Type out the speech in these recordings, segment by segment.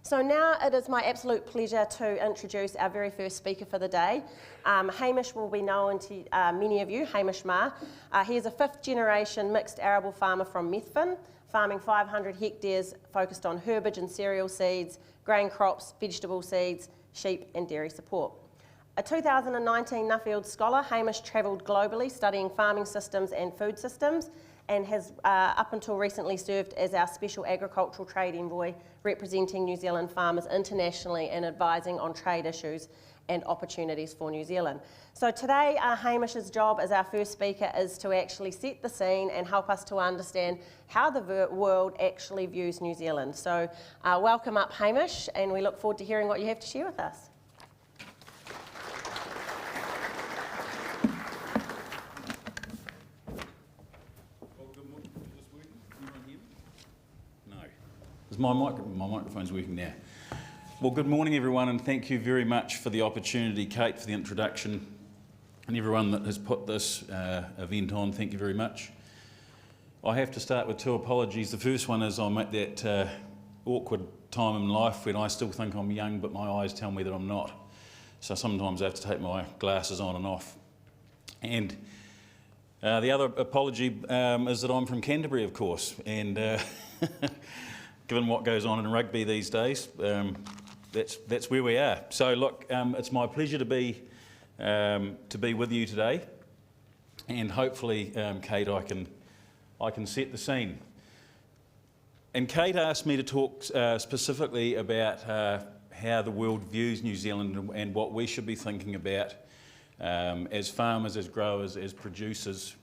So now it is my absolute pleasure to introduce our very first speaker for the day. Hamish will be known to many of you, Hamish Marr. He is a fifth generation mixed arable farmer from Methven, farming 500 hectares focused on herbage and cereal seeds, grain crops, vegetable seeds, sheep and dairy support. A 2019 Nuffield Scholar, Hamish travelled globally studying farming systems and food systems, and has up until recently served as our Special Agricultural Trade Envoy, representing New Zealand farmers internationally and advising on trade issues and opportunities for New Zealand. So today, Hamish's job as our first speaker is to actually set the scene and help us to understand how the world actually views New Zealand. So welcome up, Hamish, and we look forward to hearing what you have to share with us. My microphone's working now. Well, good morning everyone, and thank you very much for the opportunity, Kate, for the introduction, and everyone that has put this event on, thank you very much. I have to start with two apologies. The first one is I'm at that awkward time in life when I still think I'm young, but my eyes tell me that I'm not. So sometimes I have to take my glasses on and off. And the other apology is that I'm from Canterbury, of course, and given what goes on in rugby these days, that's where we are. So look, it's my pleasure to be with you today, and hopefully, Kate, I can set the scene. And Kate asked me to talk specifically about how the world views New Zealand and what we should be thinking about as farmers, as growers, as producers,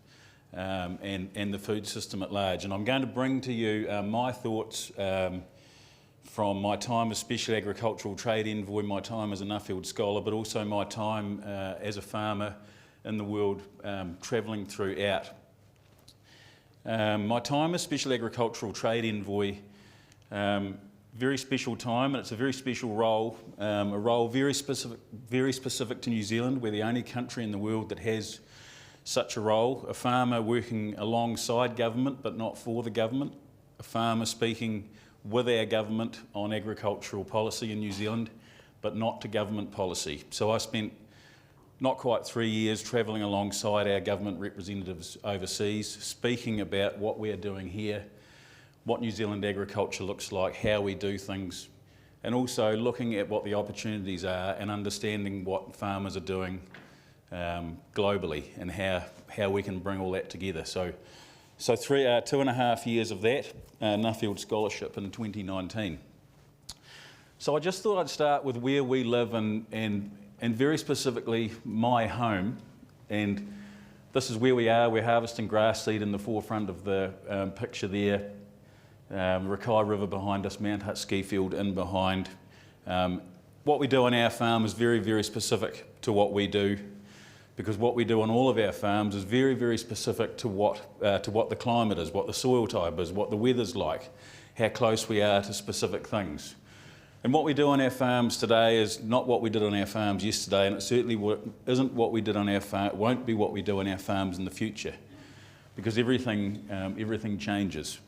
and the food system at large. And I'm going to bring to you my thoughts from my time as Special Agricultural Trade Envoy, my time as a Nuffield Scholar, but also my time as a farmer in the world travelling throughout. My time as Special Agricultural Trade Envoy, very special time, and it's a very special role, a role very specific to New Zealand. We're the only country in the world that has such a role, a farmer working alongside government but not for the government, a farmer speaking with our government on agricultural policy in New Zealand but not to government policy. So I spent not quite 3 years travelling alongside our government representatives overseas, speaking about what we're doing here, what New Zealand agriculture looks like, how we do things, and also looking at what the opportunities are and understanding what farmers are doing globally and how we can bring all that together. So 2.5 years of that Nuffield Scholarship in 2019. So I just thought I'd start with where we live and very specifically my home, and this is where we are. We're harvesting grass seed in the forefront of the picture there. Rakai River behind us, Mount Hutt ski field in behind. What we do on our farm is very, very specific to what we do, because what we do on all of our farms is very, very specific to what the climate is, what the soil type is, what the weather's like, how close we are to specific things. And what we do on our farms today is not what we did on our farms yesterday, and it certainly isn't what we did on our farm. It won't be what we do on our farms in the future, because everything changes.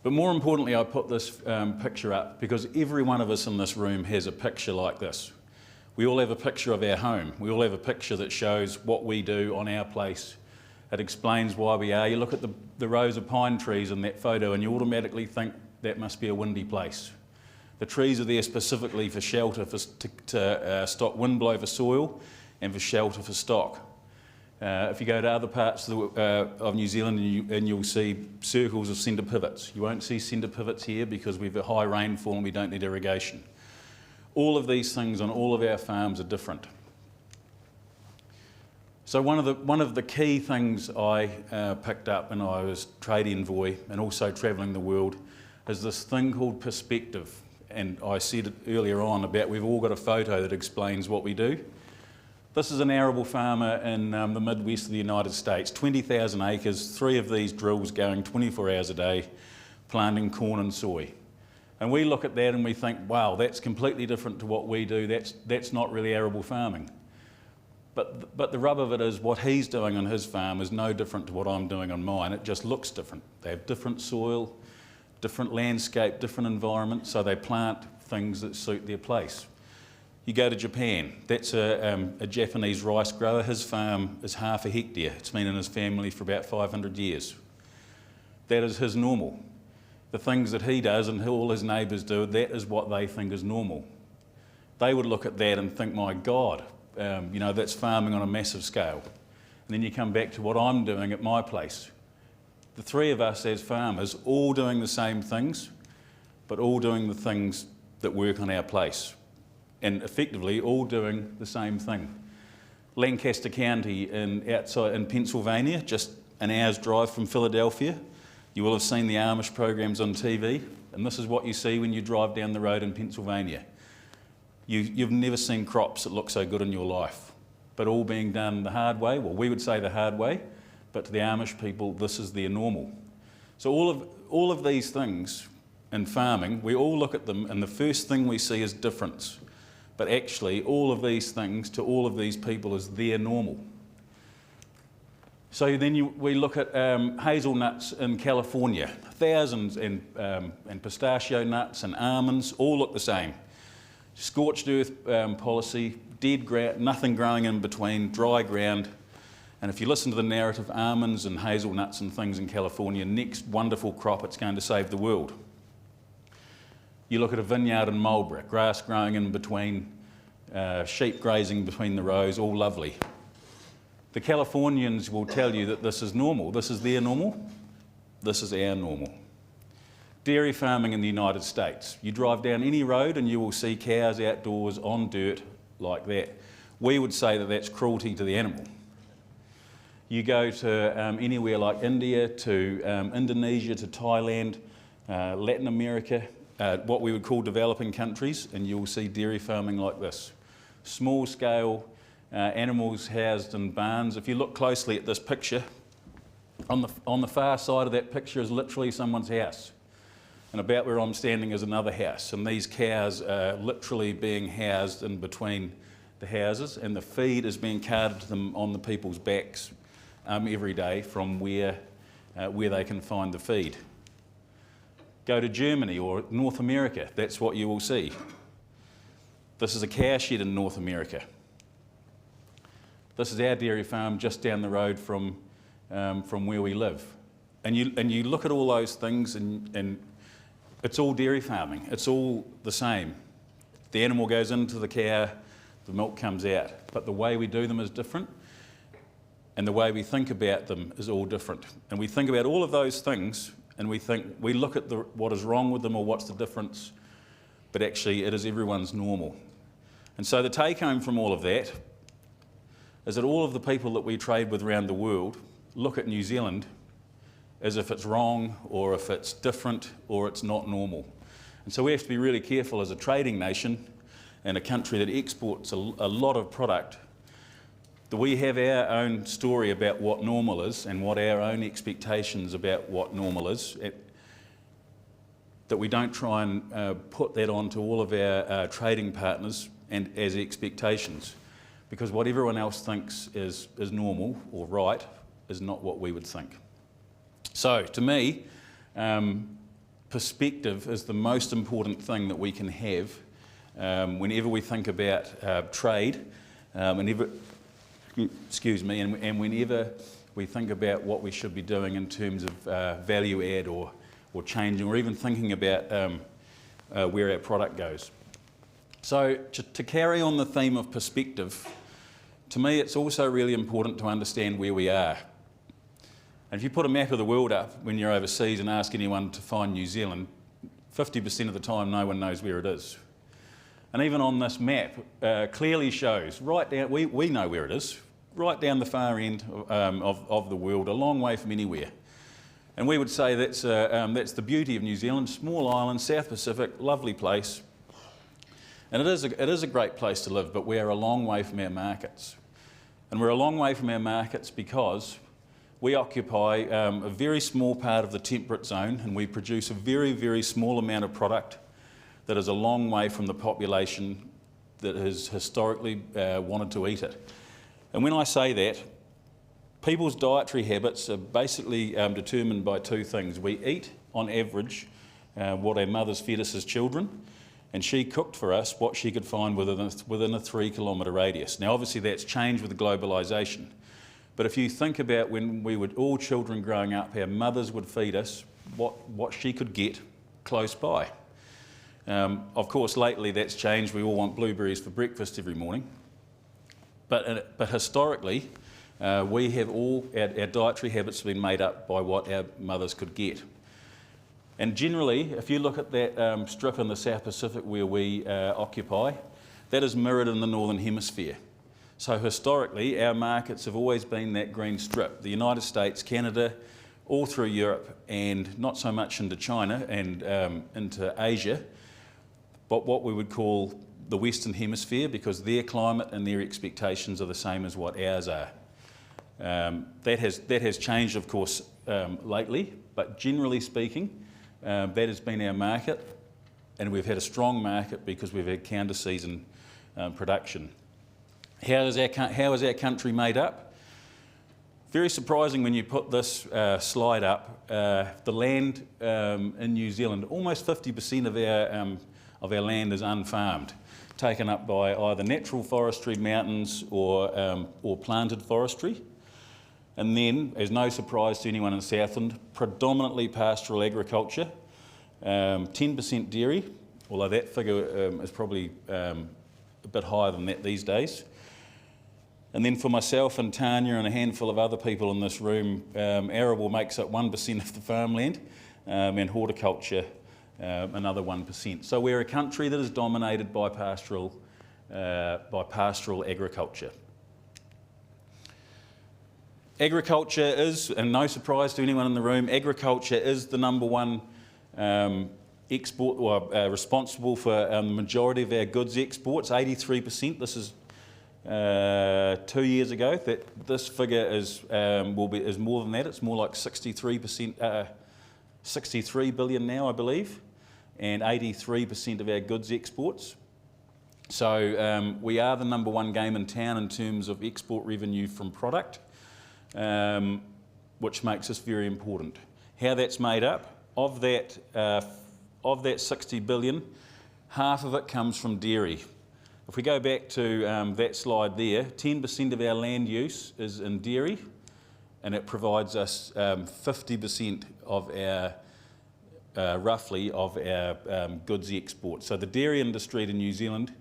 But more importantly, I put this picture up because every one of us in this room has a picture like this. We all have a picture of our home. We all have a picture that shows what we do on our place. It explains why we are. You look at the rows of pine trees in that photo and you automatically think that must be a windy place. The trees are there specifically for shelter, to stop wind blow for soil and for shelter for stock. If you go to other parts of New Zealand and you'll see circles of centre pivots. You won't see centre pivots here because we've got high rainfall and we don't need irrigation. All of these things on all of our farms are different. So one of the key things I picked up when I was trade envoy and also travelling the world is this thing called perspective. And I said it earlier on about we've all got a photo that explains what we do. This is an arable farmer in the Midwest of the United States, 20,000 acres, 3 of these drills going 24 hours a day, planting corn and soy. And we look at that and we think, wow, that's completely different to what we do. That's not really arable farming. But the rub of it is what he's doing on his farm is no different to what I'm doing on mine. It just looks different. They have different soil, different landscape, different environment, so they plant things that suit their place. You go to Japan, that's a Japanese rice grower. His farm is 1/2 hectare. It's been in his family for about 500 years. That is his normal. The things that he does and all his neighbours do, that is what they think is normal. They would look at that and think, my God, that's farming on a massive scale. And then you come back to what I'm doing at my place. The three of us as farmers, all doing the same things, but all doing the things that work on our place. And effectively all doing the same thing. Lancaster County outside in Pennsylvania, just an hour's drive from Philadelphia. You will have seen the Amish programs on TV, and this is what you see when you drive down the road in Pennsylvania. You've never seen crops that look so good in your life, but all being done the hard way. Well, we would say the hard way, but to the Amish people, this is their normal. So all of these things in farming, we all look at them, and the first thing we see is difference. But actually, all of these things to all of these people is their normal. So then we look at hazelnuts in California, thousands, and pistachio nuts and almonds, all look the same. Scorched earth policy, dead ground, nothing growing in between, dry ground. And if you listen to the narrative, almonds and hazelnuts and things in California, next wonderful crop, it's going to save the world. You look at a vineyard in Marr, grass growing in between, sheep grazing between the rows, all lovely. The Californians will tell you that this is normal. This is their normal. This is our normal. Dairy farming in the United States. You drive down any road and you will see cows outdoors on dirt like that. We would say that that's cruelty to the animal. You go to anywhere like India, to Indonesia, to Thailand, Latin America, what we would call developing countries, and you'll see dairy farming like this. Small scale, animals housed in barns. If you look closely at this picture, on the far side of that picture is literally someone's house. And about where I'm standing is another house, and these cows are literally being housed in between the houses, and the feed is being carted to them on the people's backs every day from where they can find the feed. Go to Germany or North America, that's what you will see. This is a cow shed in North America. This is our dairy farm just down the road from where we live. And you look at all those things and it's all dairy farming. It's all the same. The animal goes into the cow, the milk comes out. But the way we do them is different, and the way we think about them is all different. And we think about all of those things, and we look at what is wrong with them or what's the difference, but actually it is everyone's normal. And so the take home from all of that is that all of the people that we trade with around the world look at New Zealand as if it's wrong or if it's different or it's not normal. And so we have to be really careful as a trading nation and a country that exports a lot of product, that we have our own story about what normal is and what our own expectations about what normal is, that we don't try and put that onto all of our trading partners and as expectations, because what everyone else thinks is normal or right is not what we would think. So to me, perspective is the most important thing that we can have whenever we think about trade, and whenever we think about what we should be doing in terms of value add or changing, or even thinking about where our product goes. So to carry on the theme of perspective, to me it's also really important to understand where we are. And if you put a map of the world up when you're overseas and ask anyone to find New Zealand, 50% of the time no one knows where it is. And even on this map clearly shows, right down, we know where it is, right down the far end of the world, a long way from anywhere. And we would say that's the beauty of New Zealand, small island, South Pacific, lovely place. And it is a great place to live, but we're a long way from our markets. And we're a long way from our markets because we occupy a very small part of the temperate zone, and we produce a very, very small amount of product that is a long way from the population that has historically wanted to eat it. And when I say that, people's dietary habits are basically determined by two things. We eat, on average, what our mothers fed us as children, and she cooked for us what she could find within a 3 kilometre radius. Now obviously that's changed with globalisation, but if you think about when we were all children growing up, our mothers would feed us what she could get close by. Of course lately that's changed, we all want blueberries for breakfast every morning, but historically we have our dietary habits have been made up by what our mothers could get. And generally, if you look at that strip in the South Pacific where we occupy, that is mirrored in the Northern Hemisphere. So historically, our markets have always been that green strip. The United States, Canada, all through Europe, and not so much into China and into Asia, but what we would call the Western Hemisphere, because their climate and their expectations are the same as what ours are. That has changed, of course, lately, but generally speaking, that has been our market, and we've had a strong market because we've had counter-season production. How is our country made up? Very surprising when you put this slide up. The land in New Zealand, almost 50% of our land is unfarmed, taken up by either natural forestry, mountains, or planted forestry. And then, as no surprise to anyone in Southland, predominantly pastoral agriculture, 10% dairy, although that figure is probably a bit higher than that these days. And then for myself and Tanya and a handful of other people in this room, arable makes up 1% of the farmland, and horticulture another 1%. So we're a country that is dominated by pastoral agriculture. Agriculture is, and no surprise to anyone in the room, agriculture is the number one export, or responsible for the majority of our goods exports, 83%. This is 2 years ago. This figure is more than that. It's more like 63%, 63 billion now, I believe, and 83% of our goods exports. So we are the number one game in town in terms of export revenue from product. Which makes us very important. How that's made up, of that 60 billion, half of it comes from dairy. If we go back to that slide there, 10% of our land use is in dairy, and it provides us 50% of our, roughly, of our goods export. So the dairy industry to New Zealand,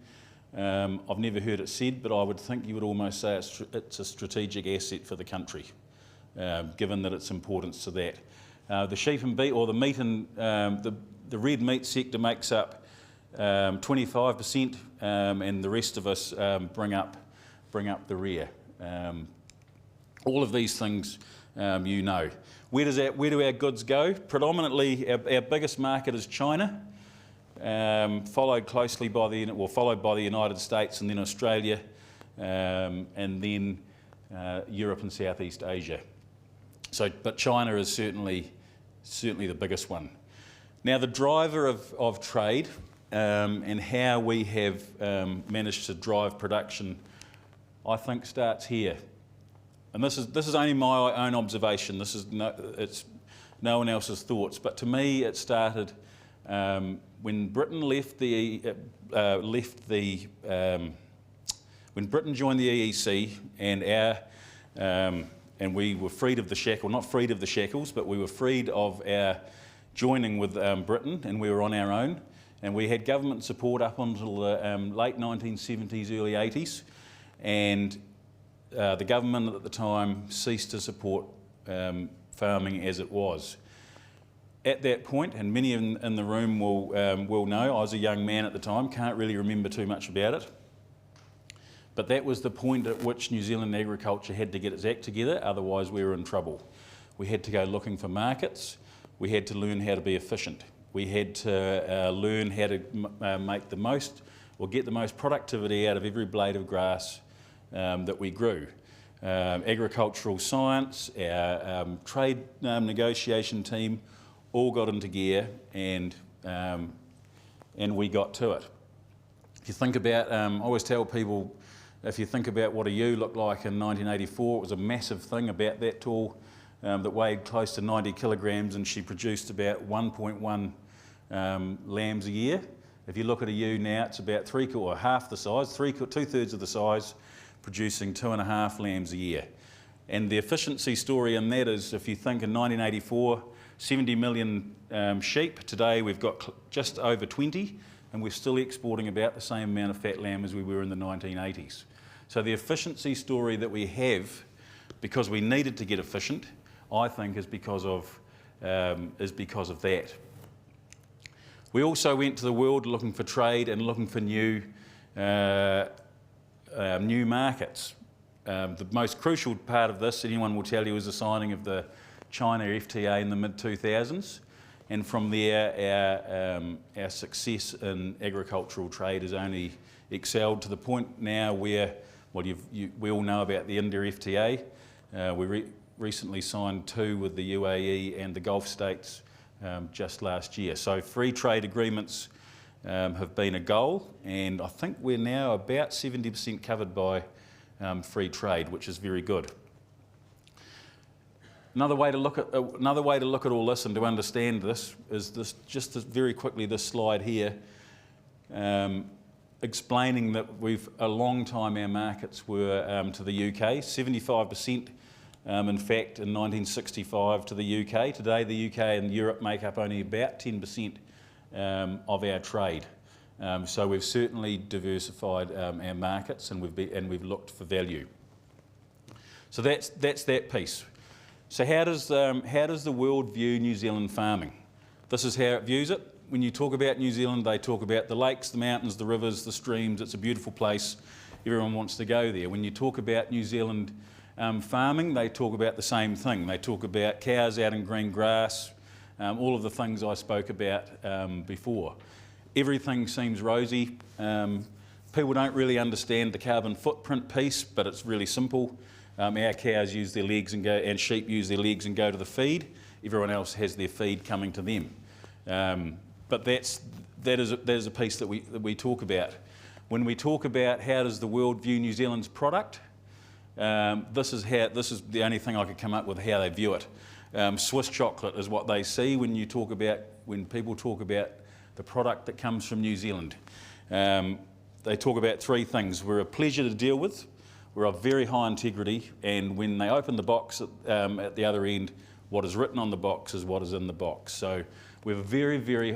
I've never heard it said, but I would think you would almost say it's a strategic asset for the country, given that its importance to that. The sheep and beef, or the meat and the red meat sector makes up 25%, and the rest of us bring up the rear. All of these things, you know. Where do our goods go? Predominantly, our biggest market is China. Followed by the United States, and then Australia, and then Europe and Southeast Asia. But China is certainly the biggest one. Now, the driver of trade and how we have managed to drive production, I think, starts here. And this is only my own observation. It's no one else's thoughts. But to me, it started when Britain when Britain joined the EEC, and we were freed of the shackles, not freed of the shackles, but we were freed of our joining with Britain, and we were on our own, and we had government support up until the late 1970s, early 80s, and the government at the time ceased to support farming as it was. At that point, and many in the room will know, I was a young man at the time, can't really remember too much about it, but that was the point at which New Zealand agriculture had to get its act together, otherwise we were in trouble. We had to go looking for markets, we had to learn how to be efficient, we had to learn how to make the most, or get the most productivity out of every blade of grass that we grew. Agricultural science, our trade negotiation team, all got into gear, and we got to it. If you think about, I always tell people, if you think about what a ewe looked like in 1984, it was a massive thing about that tall, that weighed close to 90 kilograms, and she produced about 1.1 lambs a year. If you look at a ewe now, it's about half the size, 2/3 of the size, producing 2.5 lambs a year. And the efficiency story in that is, if you think in 1984, 70 million sheep. Today we've got just over 20, and we're still exporting about the same amount of fat lamb as we were in the 1980s. So the efficiency story that we have, because we needed to get efficient, I think is because of that. We also went to the world looking for trade and looking for new markets. The most crucial part of this, anyone will tell you, is the signing of the China FTA in the mid-2000s. And from there, our success in agricultural trade has only excelled to the point now where, well, we all know about the India FTA. We recently signed 2 with the UAE and the Gulf states just last year. So free trade agreements have been a goal, and I think we're now about 70% covered by free trade, which is very good. Another way to look at all this and to understand this is very quickly this slide here, explaining that a long time our markets were to the UK, 75%. In fact, in 1965 to the UK. Today, the UK and Europe make up only about 10% of our trade. So we've certainly diversified our markets, and we've looked for value. So that's that piece. So how does the world view New Zealand farming? This is how it views it. When you talk about New Zealand, they talk about the lakes, the mountains, the rivers, the streams. It's a beautiful place. Everyone wants to go there. When you talk about New Zealand farming, they talk about the same thing. They talk about cows out in green grass, all of the things I spoke about before. Everything seems rosy. People don't really understand the carbon footprint piece, but it's really simple. Our cows use their legs and sheep use their legs and go to the feed. Everyone else has their feed coming to them. But that is a piece that we talk about. When we talk about how does the world view New Zealand's product, this is the only thing I could come up with how they view it. Swiss chocolate is what they see when people talk about the product that comes from New Zealand. They talk about 3 things. We're a pleasure to deal with, we're of very high integrity, and when they open the box at the other end, what is written on the box is what is in the box. So we have a very, very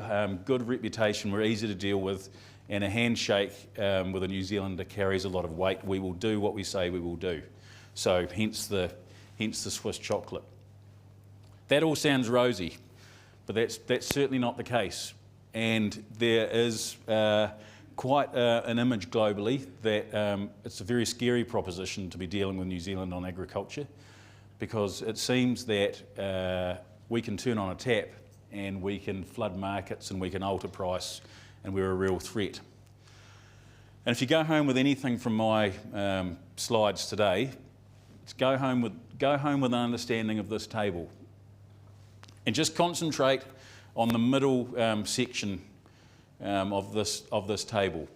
good reputation. We're easy to deal with, and a handshake with a New Zealander carries a lot of weight. We will do what we say we will do. So hence the Swiss chocolate. That all sounds rosy, but that's certainly not the case. And there is quite an image globally that it's a very scary proposition to be dealing with New Zealand on agriculture, because it seems that we can turn on a tap and we can flood markets and we can alter price, and we're a real threat. And if you go home with anything from my slides today, it's go home with an understanding of this table, and just concentrate on the middle section of this table.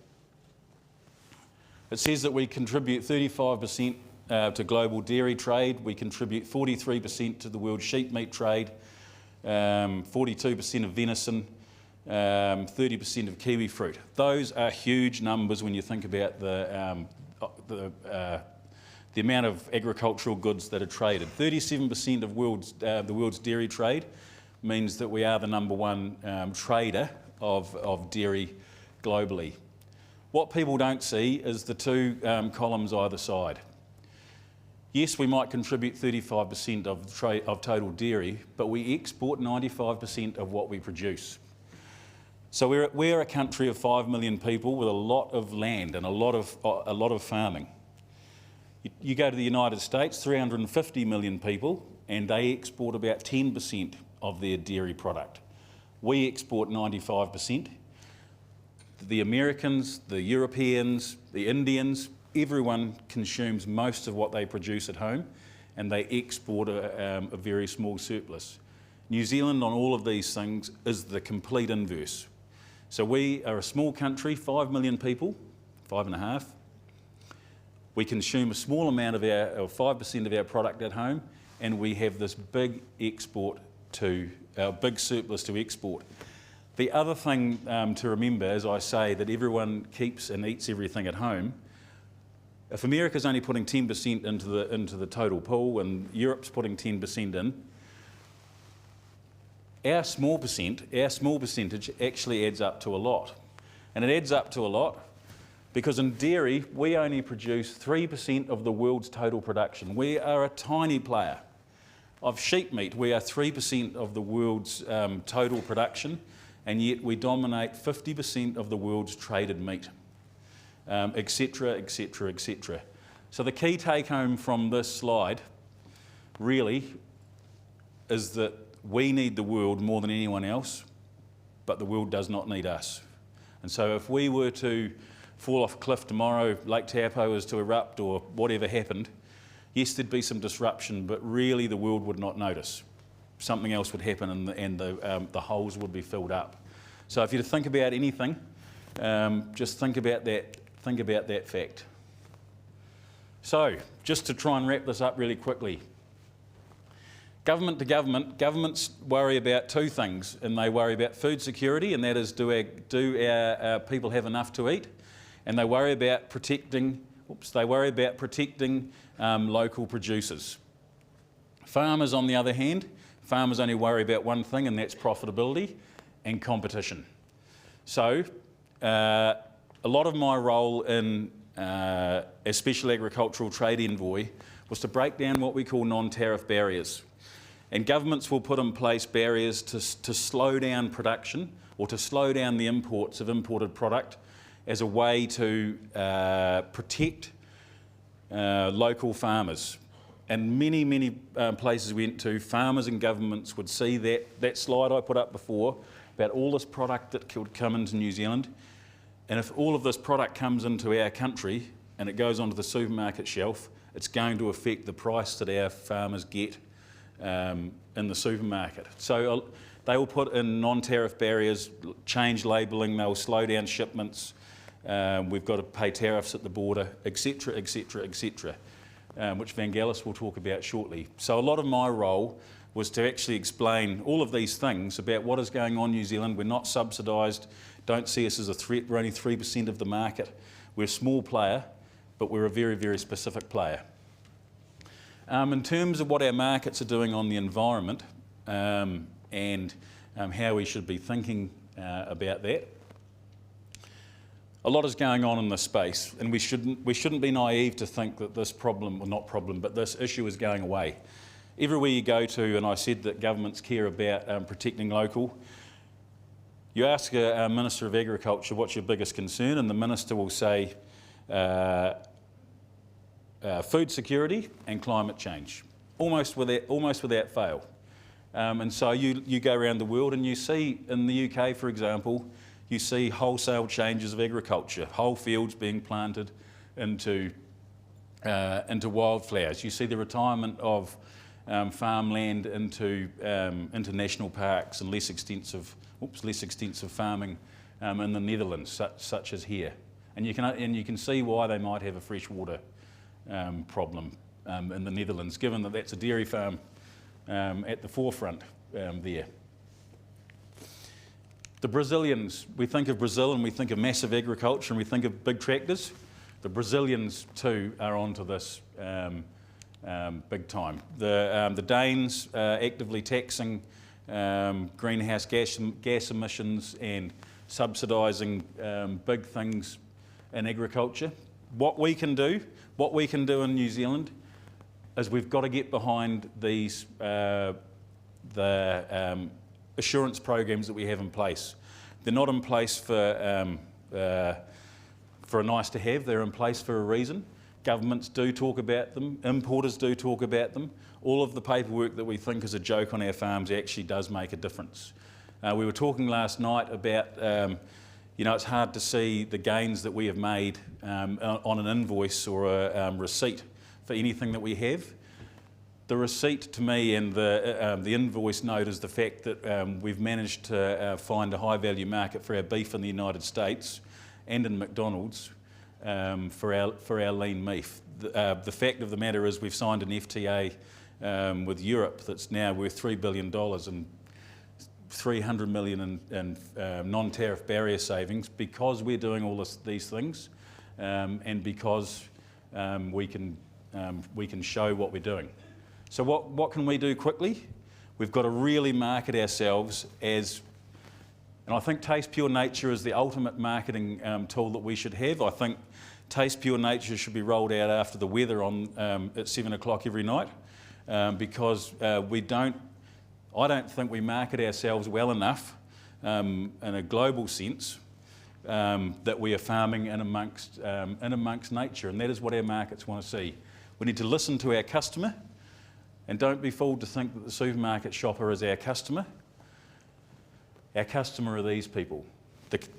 It says that we contribute 35% to global dairy trade. We contribute 43% to the world sheep meat trade, 42% of venison, 30% of kiwi fruit. Those are huge numbers when you think about the amount of agricultural goods that are traded. 37% of the world's dairy trade means that we are the #1 trader of dairy globally. What people don't see is the 2 columns either side. Yes, we might contribute 35% of total dairy, but we export 95% of what we produce. So we're a country of 5 million people with a lot of land and a lot of farming. You go to the United States, 350 million people, and they export about 10% of their dairy product. We export 95%. The Americans, the Europeans, the Indians, everyone consumes most of what they produce at home, and they export a very small surplus. New Zealand on all of these things is the complete inverse. So we are a small country, 5 million people, 5.5. We consume a small amount of 5% of our product at home, and we have this big big surplus to export. The other thing to remember, as I say, that everyone keeps and eats everything at home. If America's only putting 10% into the total pool and Europe's putting 10% in, our small percentage actually adds up to a lot. And it adds up to a lot because in dairy, we only produce 3% of the world's total production. We are a tiny player. Of sheep meat, we are 3% of the world's total production, and yet we dominate 50% of the world's traded meat, etc., etc., etc. So the key take-home from this slide really is that we need the world more than anyone else, but the world does not need us. And so if we were to fall off a cliff tomorrow, Lake Taupo was to erupt or whatever happened, yes, there'd be some disruption, but really the world would not notice. Something else would happen and the holes would be filled up. So if you're to think about anything, just think about that fact. So, just to try and wrap this up really quickly. Government to government, governments worry about two things, and they worry about food security, and that is, do our people have enough to eat? And they worry about protecting local producers. Farmers, on the other hand, farmers only worry about one thing, and that's profitability and competition. So, a lot of my role in as Special Agricultural Trade Envoy was to break down what we call non-tariff barriers. And governments will put in place barriers to slow down production or to slow down the imports of imported product as a way to protect local farmers. And many places we went to, farmers and governments would see that slide I put up before about all this product that could come into New Zealand. And if all of this product comes into our country and it goes onto the supermarket shelf, it's going to affect the price that our farmers get in the supermarket. So they will put in non-tariff barriers, change labelling, they'll slow down shipments, we've got to pay tariffs at the border, etc., etc., etc., which Vangelis will talk about shortly. So a lot of my role was to actually explain all of these things about what is going on in New Zealand. We're not subsidised, don't see us as a threat, we're only 3% of the market. We're a small player, but we're a very, very specific player. In terms of what our markets are doing on the environment and how we should be thinking about that, a lot is going on in this space, and we shouldn't be naive to think that this problem, or not problem, but this issue is going away. Everywhere you go to, and I said that governments care about protecting local, you ask a Minister of Agriculture what's your biggest concern, and the Minister will say food security and climate change, almost without fail. And so you go around the world and you see, in the UK for example, you see wholesale changes of agriculture, whole fields being planted into wildflowers. You see the retirement of farmland into national parks and less extensive farming in the Netherlands, such as here. And you can see why they might have a freshwater problem in the Netherlands, given that that's a dairy farm at the forefront there. The Brazilians, we think of Brazil and we think of massive agriculture and we think of big tractors. The Brazilians too are onto this big time. The Danes actively taxing greenhouse gas emissions and subsidising big things in agriculture. What we can do in New Zealand is we've got to get behind these assurance programs that we have in place. They're not in place for a nice to have, they're in place for a reason. Governments do talk about them, importers do talk about them. All of the paperwork that we think is a joke on our farms actually does make a difference. We were talking last night about, it's hard to see the gains that we have made on an invoice or a receipt for anything that we have. The receipt to me and the invoice note is the fact that we've managed to find a high value market for our beef in the United States and in McDonald's for our lean beef. The fact of the matter is we've signed an FTA with Europe that's now worth $3 billion, and 300 million in non-tariff barrier savings because we're doing all these things, and because we can show what we're doing. So what can we do quickly? We've got to really market ourselves as, and I think Taste Pure Nature is the ultimate marketing tool that we should have. I think Taste Pure Nature should be rolled out after the weather at 7 o'clock every night, because I don't think we market ourselves well enough in a global sense that we are farming in amongst nature, and that is what our markets want to see. We need to listen to our customer, and don't be fooled to think that the supermarket shopper is our customer. Our customer are these people.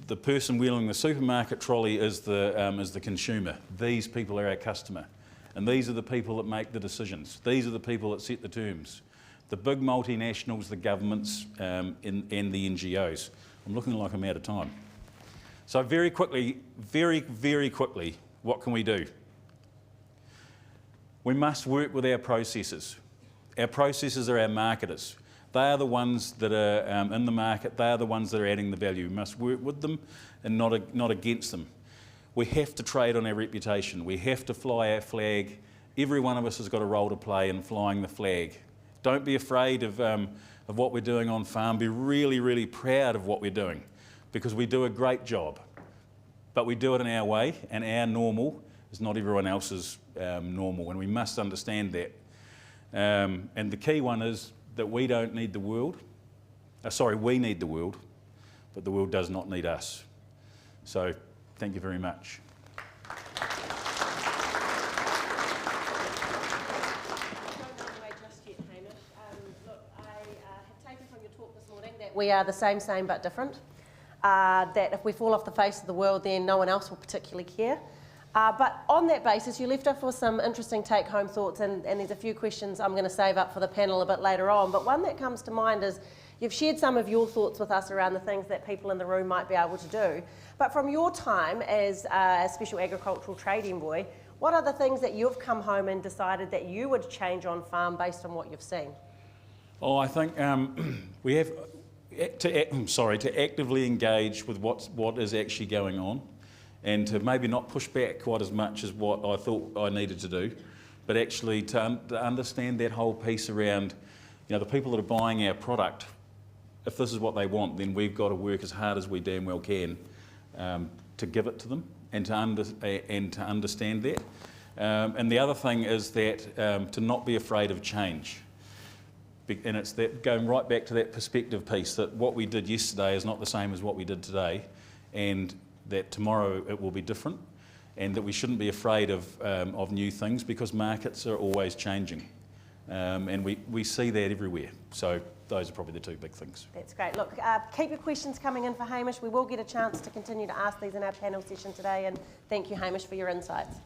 The person wheeling the supermarket trolley is the consumer. These people are our customer, and these are the people that make the decisions. These are the people that set the terms. The big multinationals, the governments, and the NGOs. I'm looking like I'm out of time. So very quickly, very quickly, what can we do? We must work with our processors. Our processors are our marketers. They are the ones that are in the market. They are the ones that are adding the value. We must work with them and not against them. We have to trade on our reputation. We have to fly our flag. Every one of us has got a role to play in flying the flag. Don't be afraid of what we're doing on farm. Be really, really proud of what we're doing, because we do a great job. But we do it in our way, and our normal is not everyone else's normal, and we must understand that. And the key one is that we don't need the world. We need the world, but the world does not need us. So thank you very much. We are the same but different. That if we fall off the face of the world, then no one else will particularly care. But on that basis, you left off with some interesting take-home thoughts, and there's a few questions I'm going to save up for the panel a bit later on. But one that comes to mind is you've shared some of your thoughts with us around the things that people in the room might be able to do. But from your time as a Special Agricultural Trade Envoy, what are the things that you've come home and decided that you would change on farm based on what you've seen? Oh, I think we have to actively engage with what is actually going on, and to maybe not push back quite as much as what I thought I needed to do, but actually to understand that whole piece around, the people that are buying our product. If this is what they want, then we've got to work as hard as we damn well can to give it to them and to understand that. And the other thing is that to not be afraid of change. And it's that going right back to that perspective piece, that what we did yesterday is not the same as what we did today, and that tomorrow it will be different, and that we shouldn't be afraid of new things, because markets are always changing. And we see that everywhere. So those are probably the two big things. That's great. Look, keep your questions coming in for Hamish. We will get a chance to continue to ask these in our panel session today, and thank you, Hamish, for your insights.